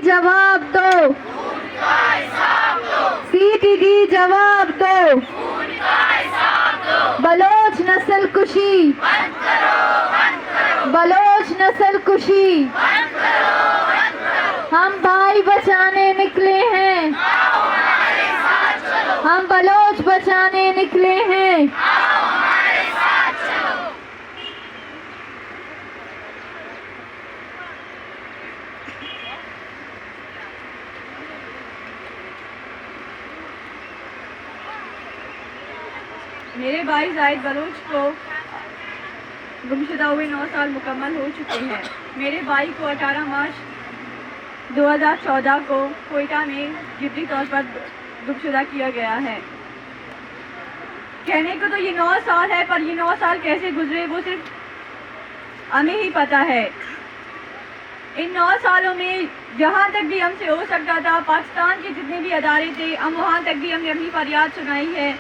जवाब दो, सीटीडी जवाब दो, बलोच नस्ल कुशी, बलोच नस्ल कुशी, हम भाई बचाने निकले हैं, हम बलोच बचाने निकले हैं। मेरे भाई जाहिद बलोच को गुमशुदा हुए 9 साल मुकम्मल हो चुके हैं। मेरे भाई को 18 मार्च 2014 को कोयटा में जिबरी तौर पर गुमशुदा किया गया है। कहने को तो ये 9 साल है, पर ये 9 साल कैसे गुजरे वो सिर्फ हमें ही पता है। इन 9 सालों में जहाँ तक भी हमसे हो सकता था, पाकिस्तान के जितने भी अदारे थे, हम वहाँ तक भी हमने अपनी फरियाद सुनाई है।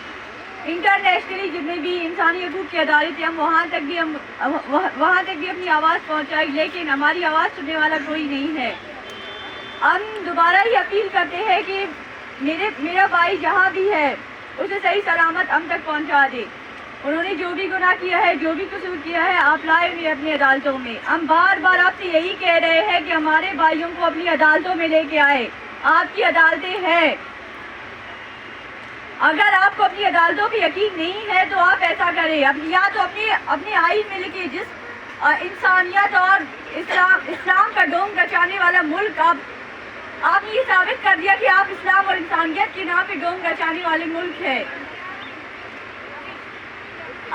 इंटरनेशनली जितने भी इंसानी हकूक़ के अदारे थे, हम वहाँ तक भी अपनी आवाज़ पहुँचाई, लेकिन हमारी आवाज़ सुनने वाला कोई नहीं है। हम दोबारा ही अपील करते हैं कि मेरा भाई जहाँ भी है उसे सही सलामत हम तक पहुँचा दे। उन्होंने जो भी गुनाह किया है, जो भी कसूर किया है, आप लाए हुए अपनी अदालतों में। हम बार बार आपसे यही कह रहे हैं कि हमारे भाइयों को अपनी अदालतों में लेके आए। आपकी अदालतें हैं। अगर आपको अपनी अदालतों पे यकीन नहीं है तो आप ऐसा करें, या तो अपनी आइन में लिखिए, जिस इंसानियत और इस्लाम का डोंग रचाने वाला मुल्क आपने ये साबित कर दिया कि आप इस्लाम और इंसानियत के नाम पे डोंग रचाने वाले मुल्क है।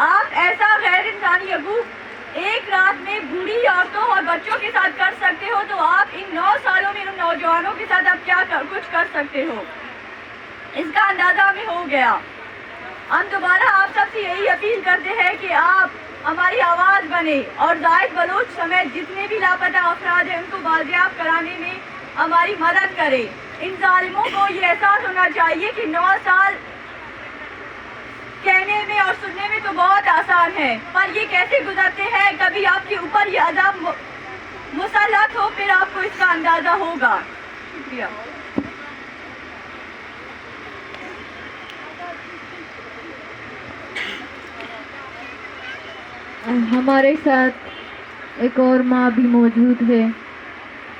आप ऐसा गैर इंसानी हकूक़ एक रात में बूढ़ी औरतों और बच्चों के साथ कर सकते हो, तो आप इन 9 सालों में उन नौजवानों के साथ आप कुछ कर सकते हो, इसका अंदाजा हमें हो गया। हम दोबारा आप सबसे यही अपील करते हैं कि आप हमारी आवाज़ बने और जाहिद बलोच समेत जितने भी लापता अफराद हैं उनको बाजियाब कराने में हमारी मदद करें। इन जालिमों को ये एहसास होना चाहिए कि 9 साल कहने में और सुनने में तो बहुत आसान है, पर ये कैसे गुजरते हैं, कभी आपके ऊपर ये अज़ाब मुसल्लत हो, फिर आपको इसका अंदाज़ा होगा। शुक्रिया। हमारे साथ एक और माँ भी मौजूद है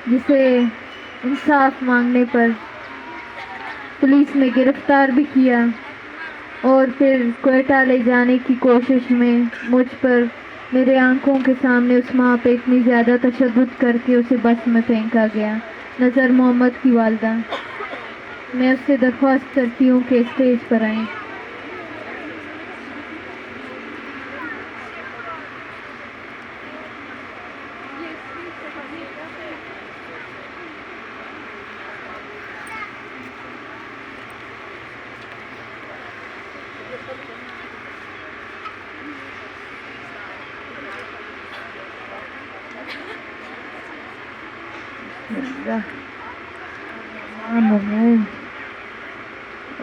जिसे इंसाफ मांगने पर पुलिस ने गिरफ्तार भी किया और फिर कोयटा ले जाने की कोशिश में मुझ पर मेरे आंखों के सामने उस माँ पे इतनी ज़्यादा तशद्दुद करके उसे बस में फेंका गया। नज़र मोहम्मद की वालदा, मैं उससे दरख्वास्त करती हूँ कि स्टेज पर आएँ।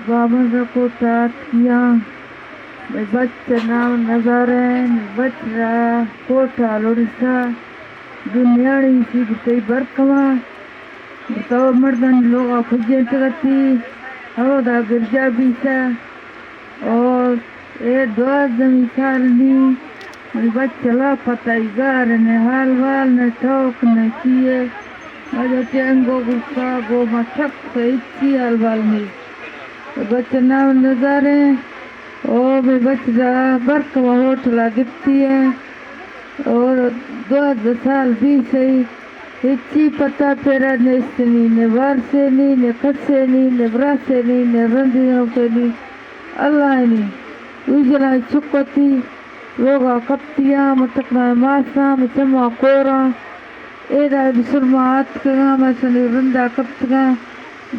बाबा को तात किया बच्चा नाम नजारे बच्चा कोठा लोड़सा दुनियाड़ी सी गई बरकवा बताओ मर्दन लोग खुजे टगती हवदा गिरजा बीसा और ये दुआ जमी सालनी बच्चा पता गार ने हाल वाल ने ठोक ने किए अजो टेंगो गुस्सा गो मठक सही हाल वाल में बच्चा नाम नजारे ओ भी बच्चा बरकवा होटला गिरती है और 2 साल भी सही हिची पता पेरा ने इसनी ने वारसे नी ने खसे नी ने ब्रासे नी ने रंदियों पे नी अल्लाह नी उजला चुकती लोगा कप्तिया मतकना मासा में चमा कोरा एदा बिसुरमात का मैं सुनी रंदा कप्तगा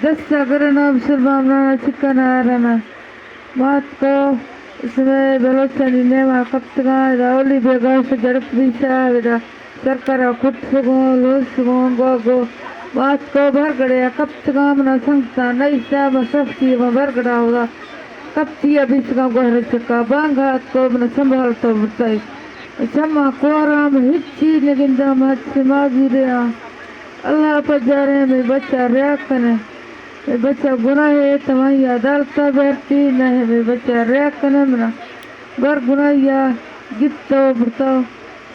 दस्ता करना बिसुरमाना चिकना रना बात को इसमें बलोचनी ने वहाँ कप्तगा रावली बेगा से जड़प दिशा बेटा सरकार खुद सुगो लो सुगो गो गो बात को भर गड़े कप्तगा मना संस्था नहीं सा बसफ्ती में भर गड़ा होगा कप्ती अभी सुगो गोहर चक्का बांगा को मना संभाल तो बताई चम्मा कोराम हिच्ची नगिंदा मत समाजी रहा اللہ پر جا رہے میں بچہ ریا کرے میں بچہ گناہ ہے تمہاری عدالت بیرتی نہ ہے میں بچہ ریا کرے منا گر گناہ یا گتو برتو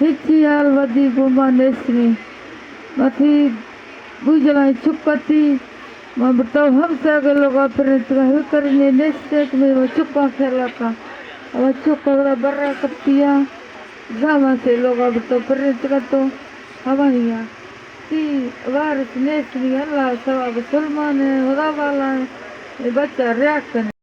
ہچی حال ودی گوما نیسنی ماتھی گوجلائیں چکتی میں برتو ہم سے اگر لوگا پھر تمہیں کرنے نیستے تمہیں وہ چکا کھیلا کا وہ چکا برا کپتیا زاما سے لوگا برتو پھر تو ہماری تی وارث نیسنی اللہ سوا سلمان ہے خدا والا ہے بچہ ریا کرے